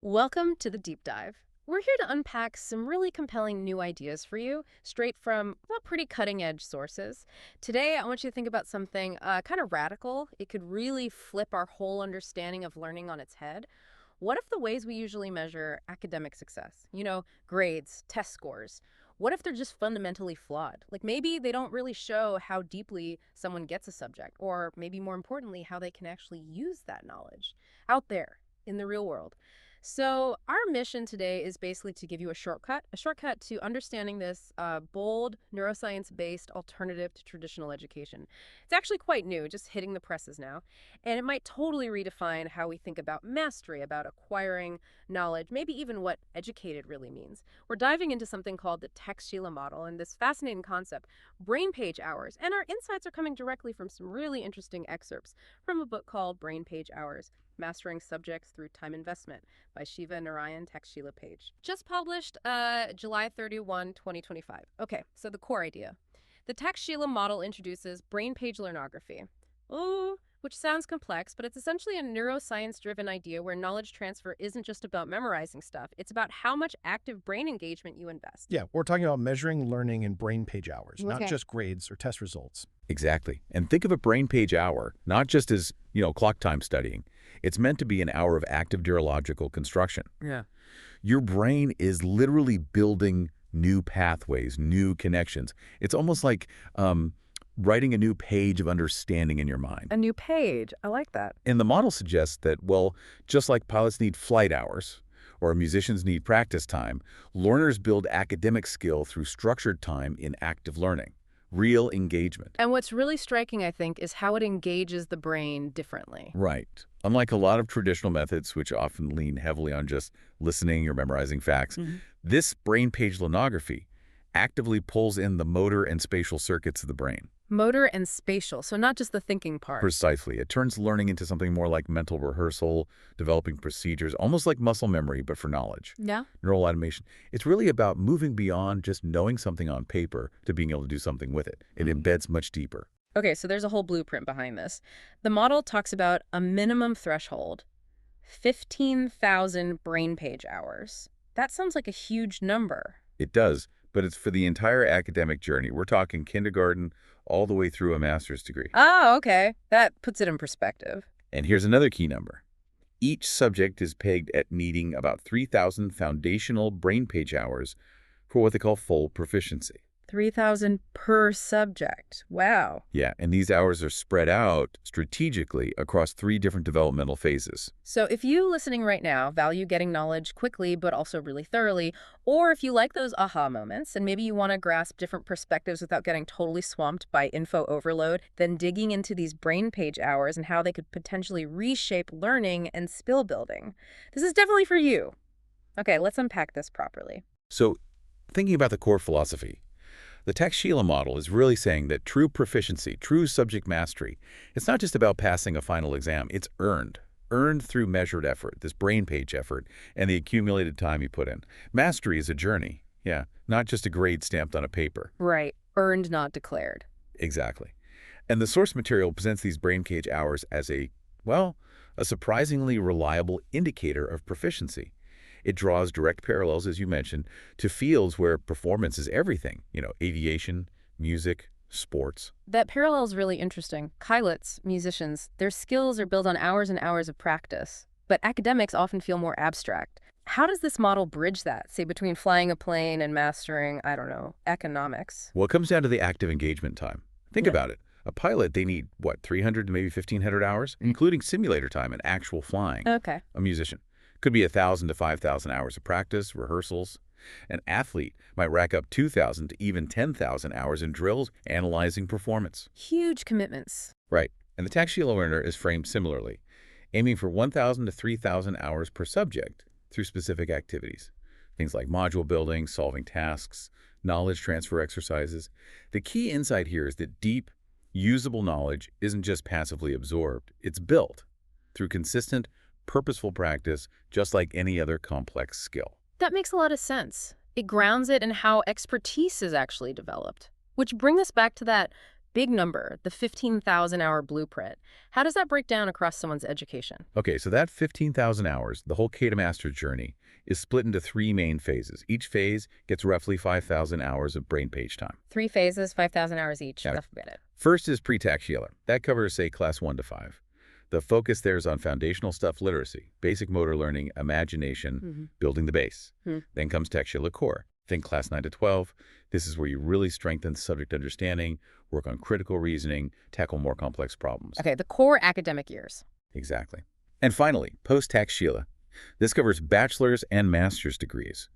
Welcome to the deep dive. We're here to unpack some really compelling new ideas for you, straight from pretty cutting edge sources. Today, I want you to think about something kind of radical. It could really flip our whole understanding of learning on its head. What if the ways we usually measure academic success, grades, test scores, what if they're just fundamentally flawed? Like maybe they don't really show how deeply someone gets a subject, or maybe more importantly, how they can actually use that knowledge out there in the real world. So our mission today is basically to give you a shortcut to understanding this bold neuroscience-based alternative to traditional education. It's actually quite new, just hitting the presses now, and it might totally redefine how we think about mastery, about acquiring knowledge, maybe even what educated really means. We're diving into something called the Taxshila Model and this fascinating concept, brainpage hours, and our insights are coming directly from some really interesting excerpts from a book called Brainpage Hours: Mastering Subjects Through Time Investment by Shiva Narayan Taxshila Page. Just published July 31, 2025. Okay, so the core idea. The Taxshila model introduces brain page learnography. Oh, which sounds complex, but it's essentially a neuroscience-driven idea where knowledge transfer isn't just about memorizing stuff. It's about how much active brain engagement you invest. Yeah, we're talking about measuring learning in brain page hours, not Okay. just grades or test results. Exactly. And think of a brain page hour, not just as, clock time studying. It's meant to be an hour of active neurological construction. Yeah. Your brain is literally building new pathways, new connections. It's almost like writing a new page of understanding in your mind. A new page. I like that. And the model suggests that, well, just like pilots need flight hours or musicians need practice time, learners build academic skill through structured time in active learning, real engagement. And what's really striking, I think, is how it engages the brain differently. Right. Unlike a lot of traditional methods, which often lean heavily on just listening or memorizing facts, this brain page learnography actively pulls in the motor and spatial circuits of the brain. Motor and spatial, so not just the thinking part. Precisely. It turns learning into something more like mental rehearsal, developing procedures, almost like muscle memory, but for knowledge. Yeah. Neural automation. It's really about moving beyond just knowing something on paper to being able to do something with it. It embeds much deeper. Okay, so there's a whole blueprint behind this. The model talks about a minimum threshold, 15,000 brain page hours. That sounds like a huge number. It does, but it's for the entire academic journey. We're talking kindergarten all the way through a master's degree. Oh, okay. That puts it in perspective. And here's another key number. Each subject is pegged at needing about 3,000 foundational brain page hours for what they call full proficiency. 3,000 per subject. Wow. Yeah, and these hours are spread out strategically across 3 different developmental phases. So if you listening right now value getting knowledge quickly but also really thoroughly, or if you like those aha moments and maybe you want to grasp different perspectives without getting totally swamped by info overload, then digging into these brain page hours and how they could potentially reshape learning and skill building, this is definitely for you. Okay, let's unpack this properly. So, thinking about the core philosophy, the Taxshila model is really saying that true proficiency, true subject mastery, it's not just about passing a final exam, it's earned. Earned through measured effort, this brain page effort, and the accumulated time you put in. Mastery is a journey, not just a grade stamped on a paper. Right. Earned, not declared. Exactly. And the source material presents these brain page hours as a surprisingly reliable indicator of proficiency. It draws direct parallels, as you mentioned, to fields where performance is everything, aviation, music, sports. That parallel is really interesting. Pilots, musicians, their skills are built on hours and hours of practice, but academics often feel more abstract. How does this model bridge that, say, between flying a plane and mastering, economics? Well, it comes down to the active engagement time. Think Yeah. about it. A pilot, they need, 300 to maybe 1,500 hours, including simulator time and actual flying. Okay. A musician could be 1,000 to 5,000 hours of practice, rehearsals. An athlete might rack up 2,000 to even 10,000 hours in drills analyzing performance. Huge commitments. Right. And the Taxshila learner is framed similarly, aiming for 1,000 to 3,000 hours per subject through specific activities. Things like module building, solving tasks, knowledge transfer exercises. The key insight here is that deep, usable knowledge isn't just passively absorbed. It's built through consistent, purposeful practice, just like any other complex skill. That makes a lot of sense. It grounds it in how expertise is actually developed. Which brings us back to that big number, the 15,000-hour blueprint. How does that break down across someone's education? Okay, so that 15,000 hours, the whole K to Master journey, is split into 3 main phases. Each phase gets roughly 5,000 hours of brain page time. 3 phases, 5,000 hours each. Yeah. That's about it. First is pre-Taxshila. That covers, say, class 1 to 5. The focus there is on foundational stuff literacy, basic motor learning, imagination, building the base. Then comes Taxshila Core. Think class 9 to 12. This is where you really strengthen subject understanding, work on critical reasoning, tackle more complex problems. Okay, the core academic years. Exactly. And finally, post-Taxshila. This covers bachelor's and master's degrees.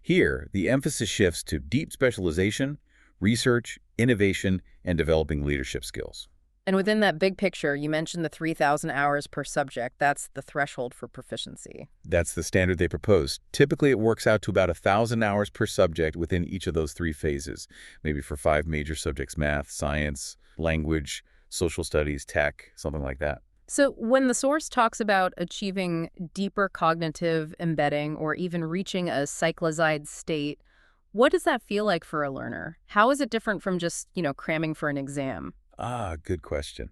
Here, the emphasis shifts to deep specialization, research, innovation, and developing leadership skills. And within that big picture, you mentioned the 3,000 hours per subject. That's the threshold for proficiency. That's the standard they propose. Typically, it works out to about 1,000 hours per subject within each of those 3 phases, maybe for 5 major subjects: math, science, language, social studies, tech, something like that. So when the source talks about achieving deeper cognitive embedding or even reaching a cyclizide state, what does that feel like for a learner? How is it different from just, cramming for an exam? Ah, good question.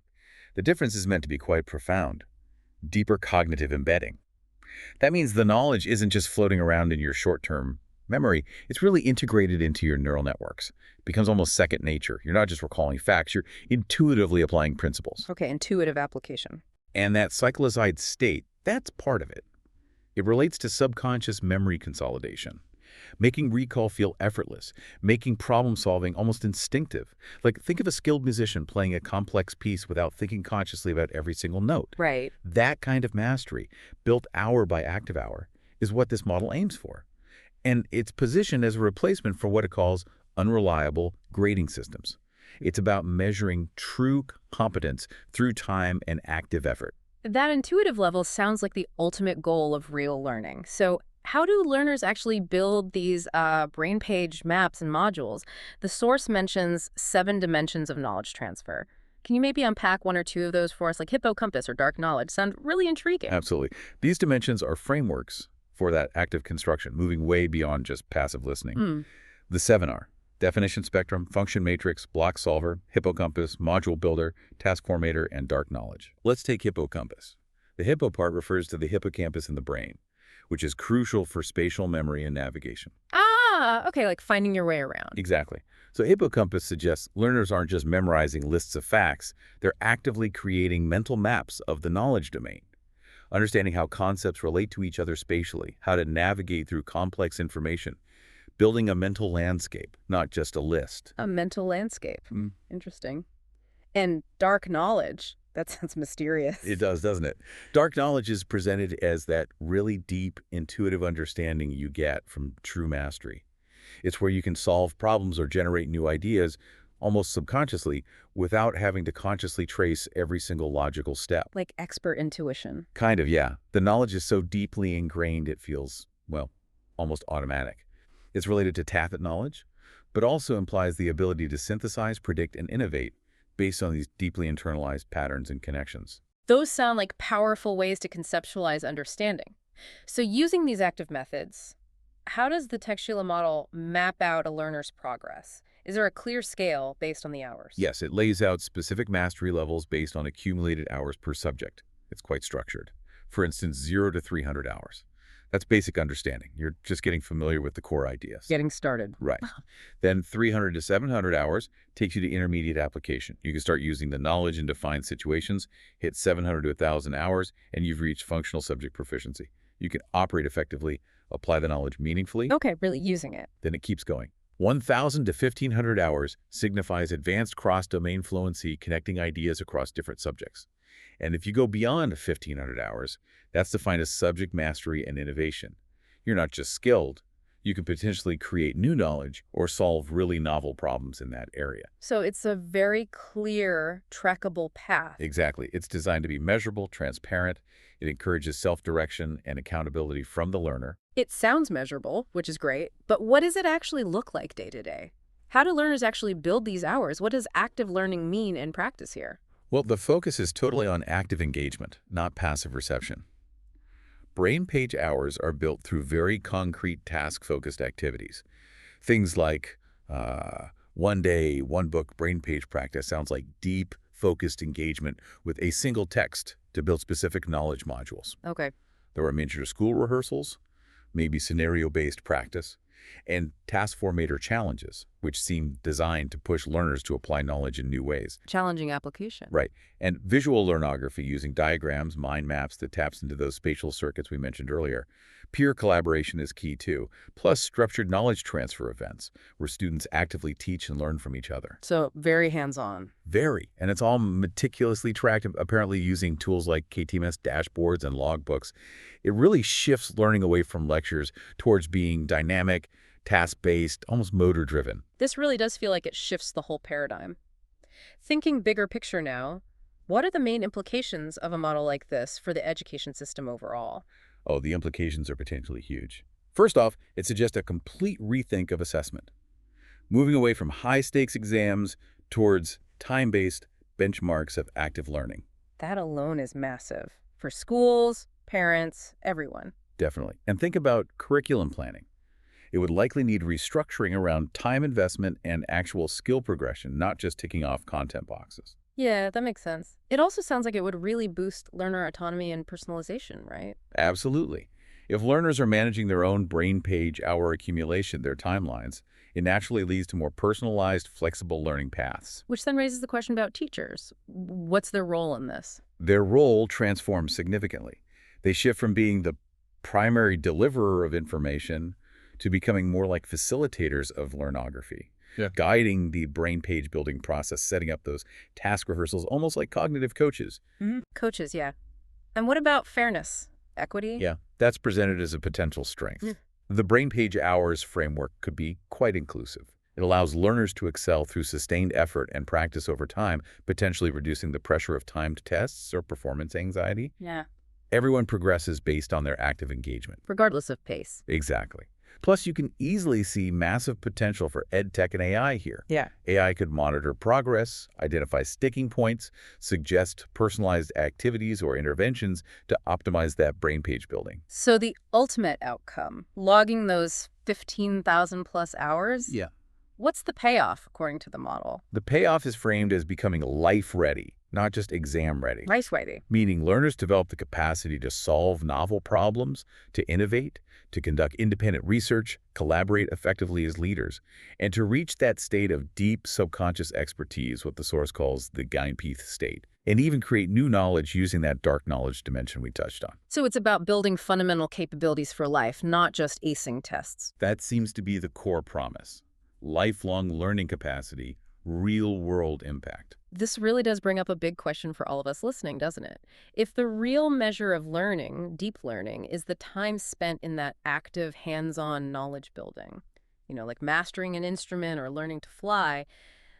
The difference is meant to be quite profound. Deeper cognitive embedding. That means the knowledge isn't just floating around in your short-term memory. It's really integrated into your neural networks. It becomes almost second nature. You're not just recalling facts, you're intuitively applying principles. Okay, intuitive application. And that cyclizide state, that's part of it. It relates to subconscious memory consolidation, making recall feel effortless, making problem-solving almost instinctive. Like, think of a skilled musician playing a complex piece without thinking consciously about every single note. Right. That kind of mastery, built hour by active hour, is what this model aims for. And it's positioned as a replacement for what it calls unreliable grading systems. It's about measuring true competence through time and active effort. That intuitive level sounds like the ultimate goal of real learning. So how do learners actually build these brain page maps and modules? The source mentions 7 dimensions of knowledge transfer. Can you maybe unpack 1 or 2 of those for us, like hippocampus or dark knowledge? Sound really intriguing. Absolutely. These dimensions are frameworks for that active construction, moving way beyond just passive listening. The 7 are definition spectrum, function matrix, block solver, hippocampus, module builder, task formator, and dark knowledge. Let's take hippocampus. The hippo part refers to the hippocampus in the brain, which is crucial for spatial memory and navigation. Ah, okay, like finding your way around. Exactly. So hippocampus suggests learners aren't just memorizing lists of facts, they're actively creating mental maps of the knowledge domain, understanding how concepts relate to each other spatially, how to navigate through complex information, building a mental landscape, not just a list. A mental landscape. Interesting. And dark knowledge. That sounds mysterious. It does, doesn't it? Dark knowledge is presented as that really deep, intuitive understanding you get from true mastery. It's where you can solve problems or generate new ideas almost subconsciously without having to consciously trace every single logical step. Like expert intuition. Kind of, yeah. The knowledge is so deeply ingrained it feels, well, almost automatic. It's related to tacit knowledge, but also implies the ability to synthesize, predict, and innovate based on these deeply internalized patterns and connections. Those sound like powerful ways to conceptualize understanding. So using these active methods, how does the Taxshila model map out a learner's progress? Is there a clear scale based on the hours? Yes, it lays out specific mastery levels based on accumulated hours per subject. It's quite structured. For instance, 0 to 300 hours. That's basic understanding. You're just getting familiar with the core ideas. Getting started. Right. Then 300 to 700 hours takes you to intermediate application. You can start using the knowledge in defined situations, hit 700 to 1,000 hours, and you've reached functional subject proficiency. You can operate effectively, apply the knowledge meaningfully. Okay, really using it. Then it keeps going. 1,000 to 1,500 hours signifies advanced cross-domain fluency, connecting ideas across different subjects. And if you go beyond 1,500 hours, that's defined as subject mastery and innovation. You're not just skilled, you can potentially create new knowledge or solve really novel problems in that area. So it's a very clear, trackable path. Exactly. It's designed to be measurable, transparent. It encourages self-direction and accountability from the learner. It sounds measurable, which is great, but what does it actually look like day to day? How do learners actually build these hours? What does active learning mean in practice here? Well, the focus is totally on active engagement, not passive reception. Brain page hours are built through very concrete task-focused activities. Things like One day, one book, brain page practice sounds like deep, focused engagement with a single text to build specific knowledge modules. Okay. There were miniature school rehearsals, maybe scenario-based practice, and task formator challenges, which seem designed to push learners to apply knowledge in new ways. Challenging application. Right. And visual learnography using diagrams, mind maps that taps into those spatial circuits we mentioned earlier. Peer collaboration is key too, plus structured knowledge transfer events where students actively teach and learn from each other. So very hands-on. Very. And it's all meticulously tracked, apparently using tools like KTMS dashboards and logbooks. It really shifts learning away from lectures towards being dynamic, task-based, almost motor-driven. This really does feel like it shifts the whole paradigm. Thinking bigger picture now, what are the main implications of a model like this for the education system overall? Oh, the implications are potentially huge. First off, it suggests a complete rethink of assessment, moving away from high-stakes exams towards time-based benchmarks of active learning. That alone is massive. For schools, parents, everyone. Definitely. And think about curriculum planning. It would likely need restructuring around time investment and actual skill progression, not just ticking off content boxes. Yeah, that makes sense. It also sounds like it would really boost learner autonomy and personalization, right? Absolutely. If learners are managing their own brain page hour accumulation, their timelines, it naturally leads to more personalized, flexible learning paths. Which then raises the question about teachers. What's their role in this? Their role transforms significantly. They shift from being the primary deliverer of information to becoming more like facilitators of learnography, guiding the brain page building process, setting up those task rehearsals, almost like cognitive coaches. Coaches, yeah. And what about fairness? Equity? Yeah, that's presented as a potential strength. The brain page hours framework could be quite inclusive. It allows learners to excel through sustained effort and practice over time, potentially reducing the pressure of timed tests or performance anxiety. Yeah. Everyone progresses based on their active engagement. Regardless of pace. Exactly. Plus, you can easily see massive potential for ed tech and AI here. Yeah. AI could monitor progress, identify sticking points, suggest personalized activities or interventions to optimize that brain page building. So the ultimate outcome, logging those 15,000 plus hours? Yeah. What's the payoff, according to the model? The payoff is framed as becoming life-ready, not just exam-ready. Life-ready. Meaning learners develop the capacity to solve novel problems, to innovate, to conduct independent research, collaborate effectively as leaders, and to reach that state of deep subconscious expertise, what the source calls the Geinpeath state, and even create new knowledge using that dark knowledge dimension we touched on. So it's about building fundamental capabilities for life, not just acing tests. That seems to be the core promise. Lifelong learning capacity, real-world impact. This really does bring up a big question for all of us listening, doesn't it? If the real measure of learning, deep learning, is the time spent in that active, hands-on knowledge building, like mastering an instrument or learning to fly,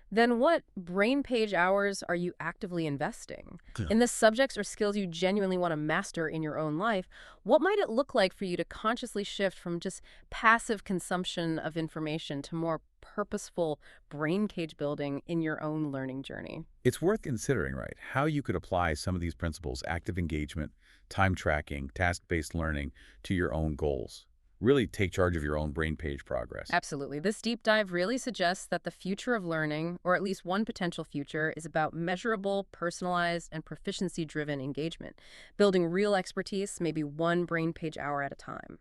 then what brain page hours are you actively investing? In the subjects or skills you genuinely want to master in your own life, what might it look like for you to consciously shift from just passive consumption of information to more purposeful brain cage building in your own learning journey? It's worth considering, right, how you could apply some of these principles, active engagement, time tracking, task-based learning, to your own goals. Really take charge of your own brain page progress. Absolutely. This deep dive really suggests that the future of learning, or at least one potential future, is about measurable, personalized, and proficiency-driven engagement, building real expertise, maybe one brain page hour at a time.